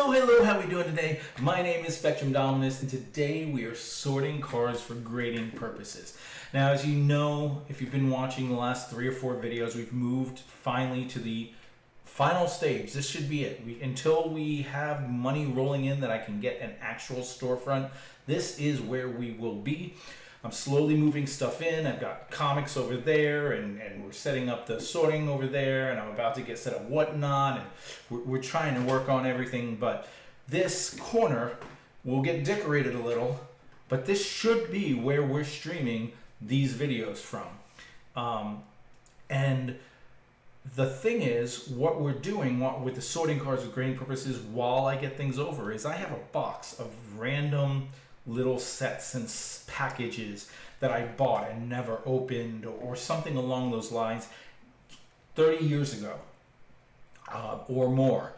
Hello, how are we doing today? My name is Spectrum Dominus, and today we are sorting cards for grading purposes. Now, as you know, if you've been watching the last 3 or 4 videos, we've moved finally to the final stage. This should be it. Until we have money rolling in that I can get an actual storefront, this is where we will be. I'm slowly moving stuff in. I've got comics over there, and we're setting up the sorting over there, and I'm about to get set up whatnot, and we're trying to work on everything. But this corner will get decorated a little, but this should be where we're streaming these videos from. And the thing is, what we're doing with the sorting cards for grading purposes while I get things over is I have a box of random little sets and packages that I bought and never opened or something along those lines 30 years ago or more.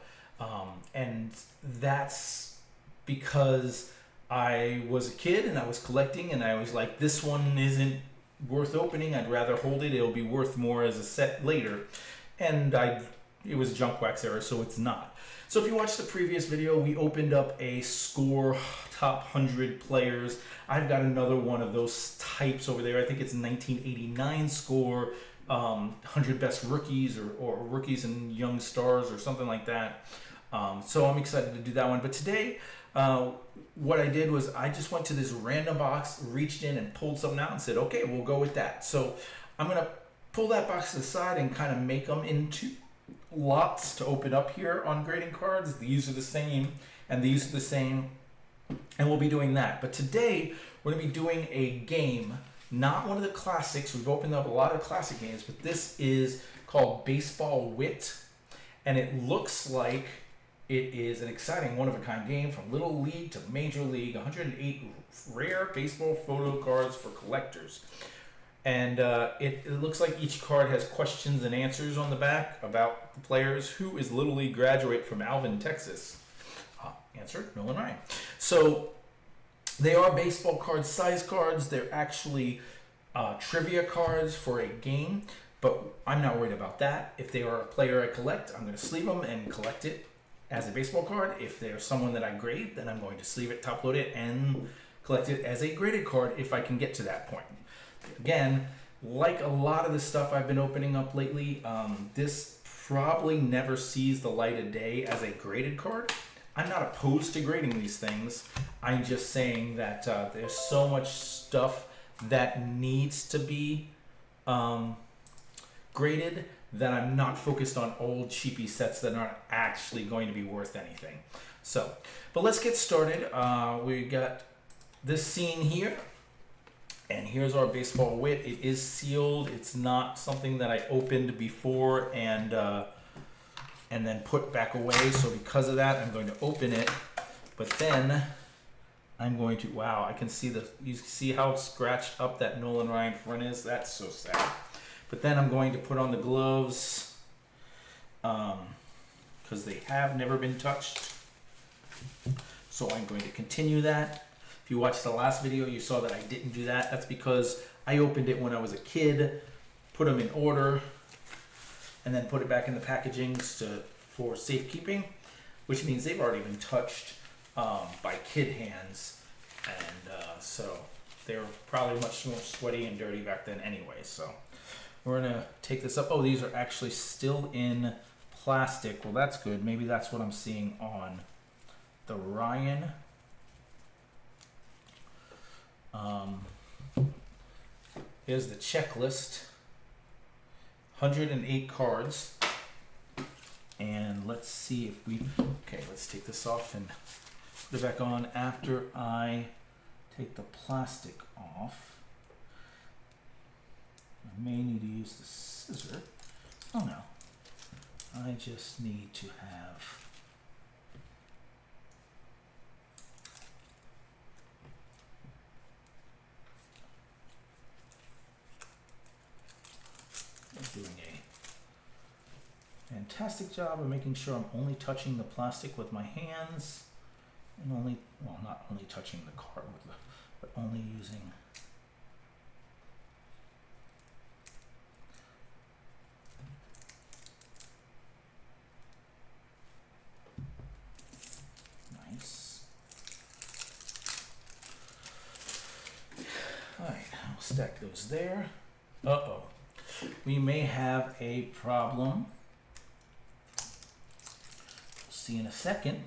And that's because I was a kid and I was collecting and I was like, this one isn't worth opening. I'd rather hold it. It'll be worth more as a set later. And it was junk wax era, so it's not. So if you watched the previous video, we opened up a score top 100 players. I've got another one of those types over there. I think it's 1989 score, 100 best rookies or rookies and young stars or something like that. So I'm excited to do that one. But today, what I did was I just went to this random box, reached in and pulled something out and said, okay, we'll go with that. So I'm going to pull that box to the side and kind of make them into lots to open up here on grading cards. These are the same and these are the same, and we'll be doing that. But today we're going to be doing a game, not one of the classics. We've opened up a lot of classic games, but this is called Baseball Wit, and it looks like it is an exciting one-of-a-kind game from Little League to Major League. 108 rare baseball photo cards for collectors. And it looks like each card has questions and answers on the back about the players. Who is Little League graduate from Alvin, Texas? Answer, Nolan Ryan. So they are baseball card size cards. They're actually trivia cards for a game, but I'm not worried about that. If they are a player I collect, I'm going to sleeve them and collect it as a baseball card. If they're someone that I grade, then I'm going to sleeve it, top load it, and collect it as a graded card if I can get to that point. Again, like a lot of the stuff I've been opening up lately, this probably never sees the light of day as a graded card. I'm not opposed to grading these things. I'm just saying that there's so much stuff that needs to be graded that I'm not focused on old cheapy sets that aren't actually going to be worth anything. So, but let's get started. We got this scene here. And here's our Baseball Wit. It is sealed. It's not something that I opened before and then put back away. So because of that, I'm going to open it. But then I'm going to, wow, I can see you see how scratched up that Nolan Ryan front is? That's so sad. But then I'm going to put on the gloves because they have never been touched. So I'm going to continue that. If you watched the last video, you saw that I didn't do that. That's because I opened it when I was a kid, put them in order, and then put it back in the packaging for safekeeping, which means they've already been touched by kid hands, and so they're probably much more sweaty and dirty back then anyway. So we're gonna take this up. Oh, these are actually still in plastic. Well, that's good. Maybe that's what I'm seeing on the Ryan. Here's the checklist. 108 cards. And let's see if we... Okay, let's take this off and put it back on after I take the plastic off. I may need to use the scissor. Oh no. I just need to have... doing a fantastic job of making sure I'm only touching the plastic with my hands and only, well, not only touching the card with the, but only using Stack those there. Uh-oh. We may have a problem. We'll see in a second.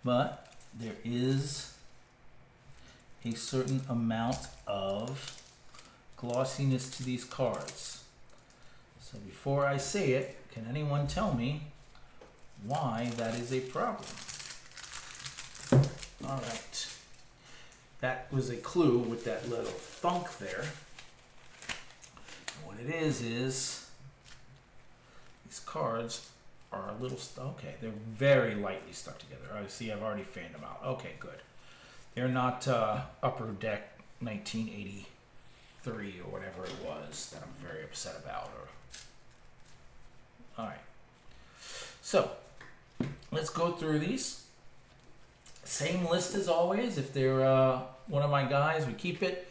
But there is a certain amount of glossiness to these cards. So before I say it, can anyone tell me why that is a problem? All right. That was a clue with that little thunk there. What it is these cards are a little, okay, they're very lightly stuck together. I see I've already fanned them out. Okay, good. They're not Upper Deck 1983 or whatever it was that I'm very upset about. All right. So let's go through these. Same list as always. If they're one of my guys, we keep it.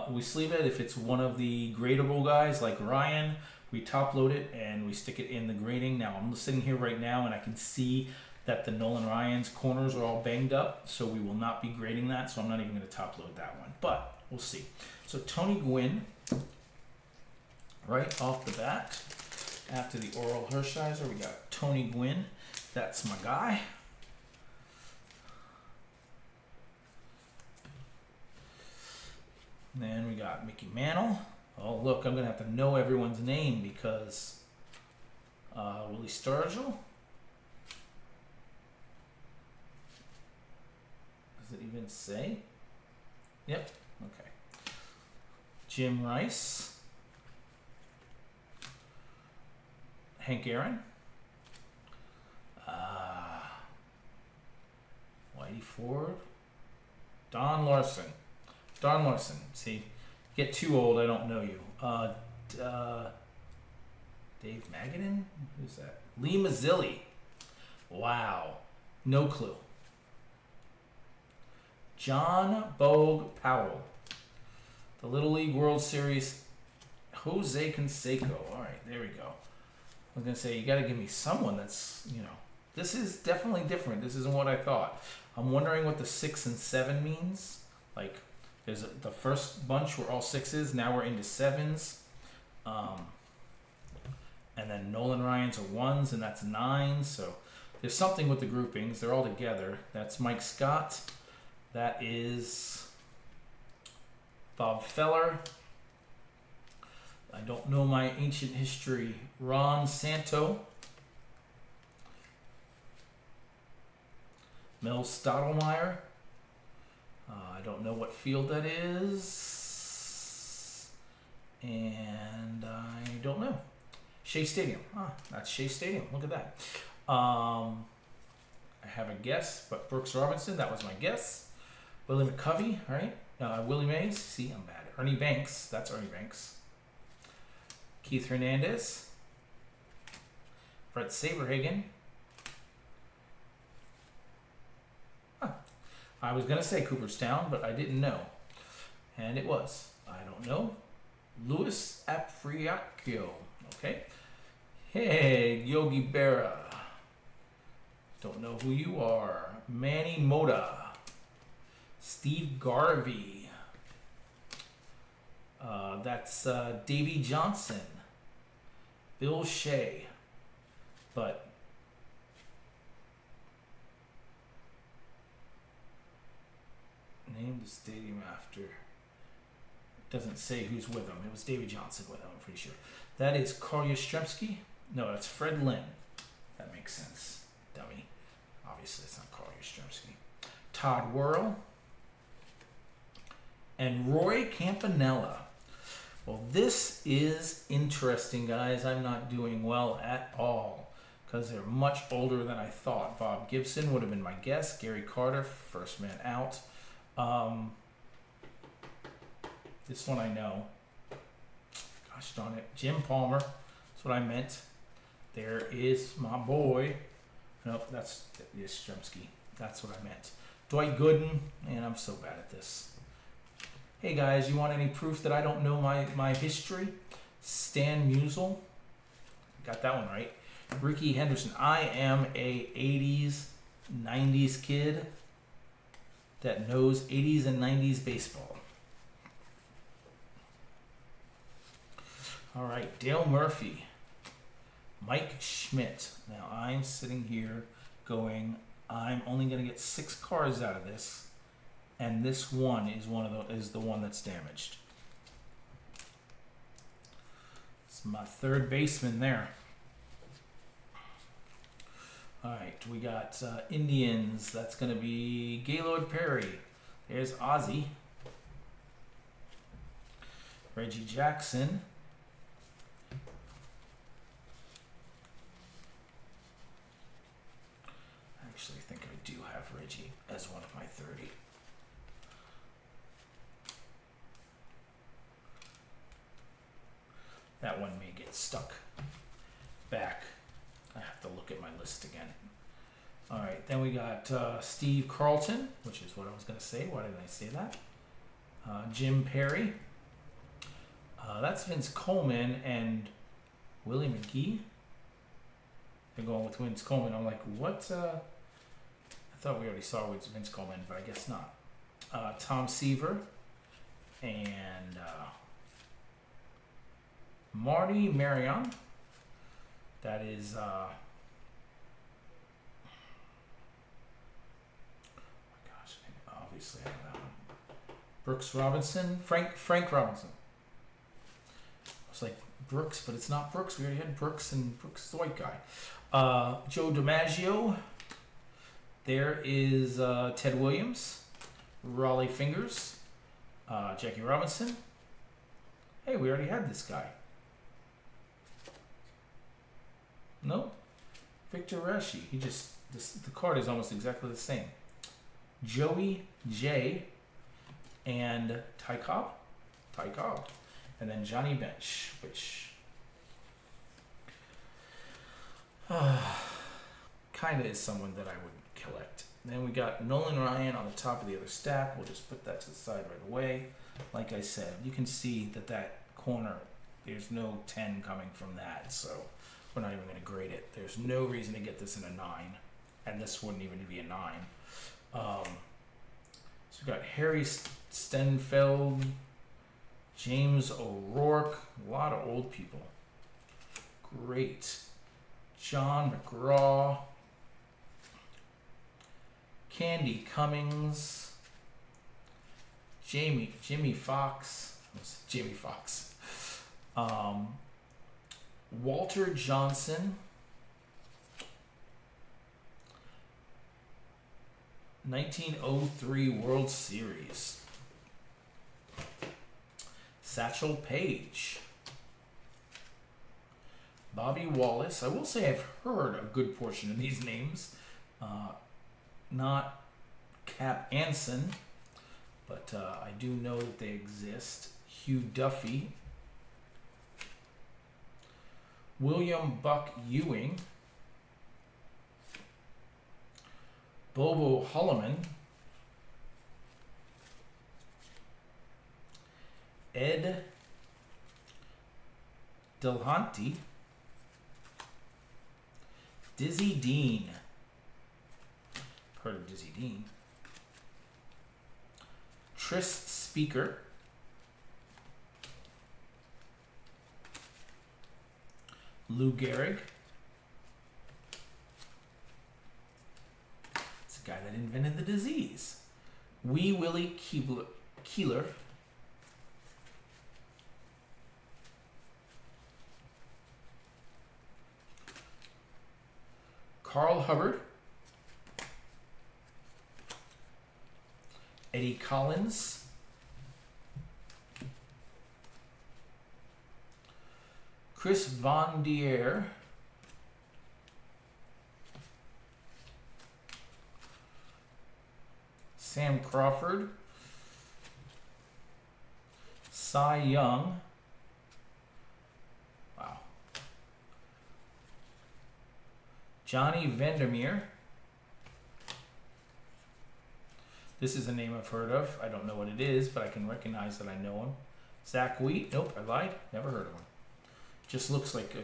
We sleeve it. If it's one of the gradable guys like Ryan, we top load it and we stick it in the grading. Now I'm sitting here right now and I can see that the Nolan Ryan's corners are all banged up, so we will not be grading that, so I'm not even going to top load that one, but we'll see. So Tony Gwynn, right off the bat, after the Oral Hershiser, we got Tony Gwynn. That's my guy. Then we got Mickey Mantle. Oh, look, I'm going to have to know everyone's name because Willie Stargell. Does it even say? Yep, okay. Jim Rice. Hank Aaron. Whitey Ford. Don Larson. Don Larson. See, get too old, I don't know you. Dave Magadan? Who's that? Lee Mazzilli. Wow. No clue. John Bogue Powell. The Little League World Series. Jose Canseco. All right, there we go. I was going to say, you got to give me someone that's, this is definitely different. This isn't what I thought. I'm wondering what the 6 and 7 means. Like, the first bunch were all 6s. Now we're into 7s. And then Nolan Ryan's are 1s, and that's 9s. So there's something with the groupings. They're all together. That's Mike Scott. That is Bob Feller. I don't know my ancient history. Ron Santo. Mel Stottlemyre. I don't know what field that is. And I don't know. Shea Stadium. That's Shea Stadium. Look at that. I have a guess, but Brooks Robinson, that was my guess. Willie McCovey, right? Willie Mays. See, I'm bad. Ernie Banks. That's Ernie Banks. Keith Hernandez. Brett Saberhagen. I was going to say Cooperstown, but I didn't know. And it was. I don't know. Louis Aparicio. Okay. Hey, Yogi Berra. Don't know who you are. Manny Mota. Steve Garvey. That's Davey Johnson. Bill Shea. But name the stadium after. Doesn't say who's with him. It was Davey Johnson with him, I'm pretty sure. That is Carl Yastrzemski. No, that's Fred Lynn. That makes sense. Dummy. Obviously, it's not Carl Yastrzemski. Todd Whirl. And Roy Campanella. Well, this is interesting, guys. I'm not doing well at all because they're much older than I thought. Bob Gibson would have been my guess. Gary Carter, first man out. This one I know. Gosh darn it. Jim Palmer. That's what I meant. There is my boy. Nope, that's Yastrzemski. That's what I meant. Dwight Gooden. Man, I'm so bad at this. Hey guys, you want any proof that I don't know my history? Stan Musial. Got that one right. Ricky Henderson. I am a 80s, 90s kid that knows 80s and 90s baseball. All right, Dale Murphy, Mike Schmidt. Now I'm sitting here going, I'm only going to get 6 cards out of this, and this one is the one that's damaged. It's my third baseman there. All right, we got Indians. That's going to be Gaylord Perry. There's Ozzie. Reggie Jackson. I actually think I do have Reggie as one of my 30. That one may get stuck back. I have to look at my list again. All right, then we got Steve Carlton, which is what I was going to say. Why didn't I say that? Jim Perry. That's Vince Coleman and Willie McGee. They're going with Vince Coleman. I'm like, what? I thought we already saw with Vince Coleman, but I guess not. Tom Seaver and Marty Marion. That is, oh my gosh, obviously I know that one. Brooks Robinson, Frank Robinson. I was like, Brooks, but it's not Brooks. We already had Brooks, and Brooks is the white guy. Joe DiMaggio. There is Ted Williams, Raleigh Fingers, Jackie Robinson. Hey, we already had this guy. No, Victor Rashi. The card is almost exactly the same. Joey J and Ty Cobb, and then Johnny Bench, which kind of is someone that I would collect. And then we got Nolan Ryan on the top of the other stack. We'll just put that to the side right away. Like I said, you can see that corner, there's no 10 coming from that, so we're not even going to grade it. There's no reason to get this in a 9, and this wouldn't even be a 9. So we got Harry Stenfeld, James O'Rourke, a lot of old people. Great. John McGraw, Candy Cummings, Jimmy Fox, Walter Johnson, 1903 World Series, Satchel Paige, Bobby Wallace. I will say I've heard a good portion of these names. Not Cap Anson, but I do know that they exist. Hugh Duffy, William Buck Ewing, Bobo Holloman, Ed Delhanty, Dizzy Dean. Heard of Dizzy Dean. Tris Speaker, Lou Gehrig. It's the guy that invented the disease. Wee Willie Keeler. Carl Hubbard. Eddie Collins. Chris Von Dier. Sam Crawford. Cy Young. Wow. Johnny Vandermeer. This is a name I've heard of. I don't know what it is, but I can recognize that I know him. Zach Wheat. Nope, I lied. Never heard of him. Just looks like a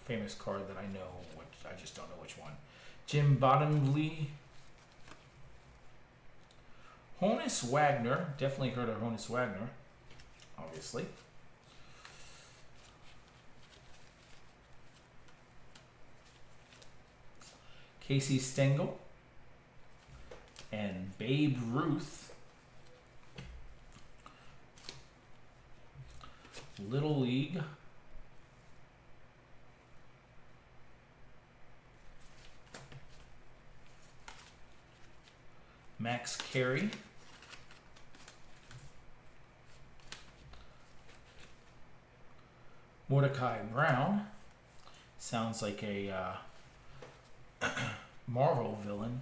famous card that I know, which I just don't know which one. Jim Bottomley. Honus Wagner. Definitely heard of Honus Wagner, obviously. Casey Stengel, and Babe Ruth. Little League. Max Carey. Mordecai Brown. Sounds like a Marvel villain.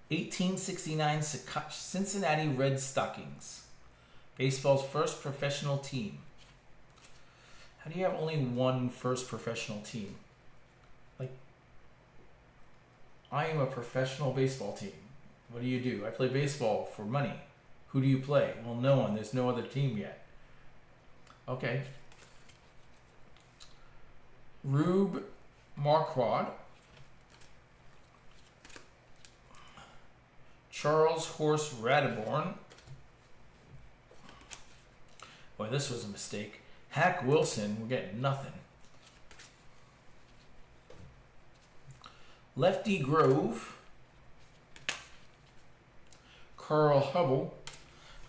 1869 Cincinnati Red Stockings. Baseball's first professional team. How do you have only one first professional team? Like, I am a professional baseball team. What do? I play baseball for money. Who do you play? Well, no one. There's no other team yet. Okay. Rube Marquardt. Charles Horse Radaborn. Boy, this was a mistake. Hack Wilson, we're getting nothing. Lefty Grove. Carl Hubble.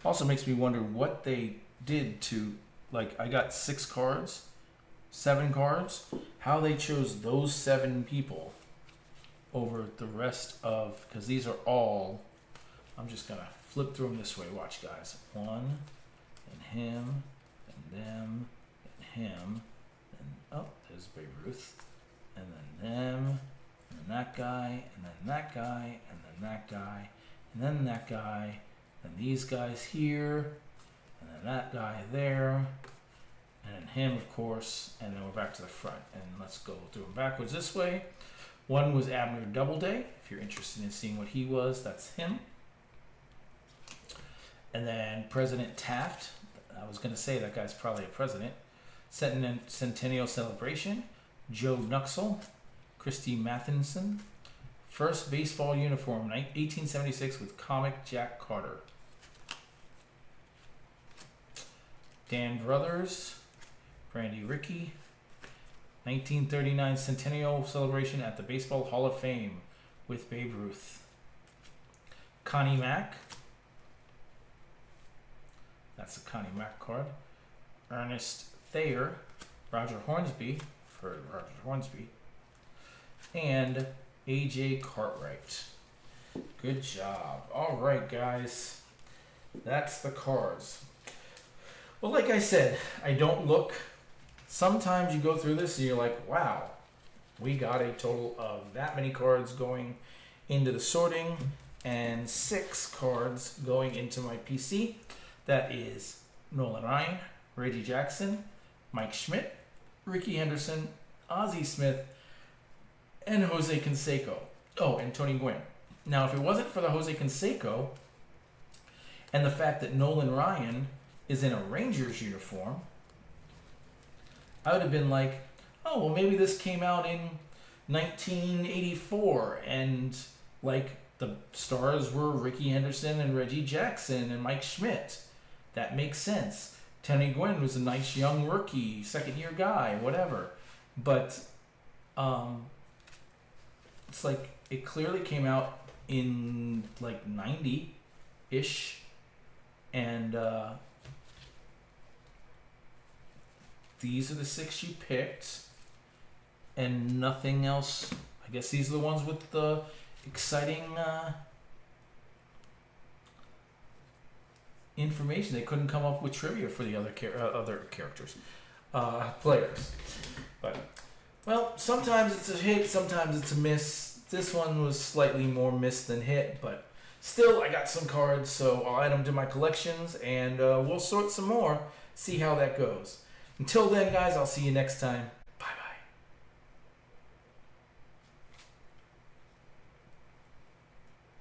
Also makes me wonder what they did to, like, I got 7 cards, how they chose those 7 people over the rest of, because these are all, I'm just going to flip through them this way. Watch, guys. 1, and him, and them, and him, and, oh, there's Babe Ruth, and then them, and then that guy, and then that guy, and then that guy, and then that guy, and these guys here, and then that guy there, and then him, of course, and then we're back to the front. And let's go through them backwards this way. One was Abner Doubleday. If you're interested in seeing what he was, that's him. And then President Taft. I was going to say that guy's probably a president. Centennial Celebration. Joe Nuxel. Christy Matheson. First baseball uniform, 1876 with comic Jack Carter. Dan Brothers. Brandy Rickey. 1939 Centennial Celebration at the Baseball Hall of Fame with Babe Ruth. Connie Mack. That's the Connie Mack card. Ernest Thayer. Roger Hornsby. For Roger Hornsby. And A.J. Cartwright. Good job. All right, guys. That's the cards. Well, like I said, I don't look. Sometimes you go through this and you're like, wow, we got a total of that many cards going into the sorting and 6 cards going into my PC. That is Nolan Ryan, Reggie Jackson, Mike Schmidt, Ricky Henderson, Ozzie Smith, and Jose Canseco. Oh, and Tony Gwynn. Now, if it wasn't for the Jose Canseco and the fact that Nolan Ryan is in a Rangers uniform, I would have been like, oh, well, maybe this came out in 1984 and, like, the stars were Ricky Henderson and Reggie Jackson and Mike Schmidt. That makes sense. Tony Gwynn was a nice young rookie, second-year guy, whatever. But it's like it clearly came out in, like, 90-ish. And these are the 6 you picked, and nothing else. I guess these are the ones with the exciting information. They couldn't come up with trivia for the other characters, players. But, well, sometimes it's a hit, sometimes it's a miss. This one was slightly more miss than hit, but still, I got some cards, so I'll add them to my collections, and we'll sort some more, see how that goes. Until then, guys, I'll see you next time.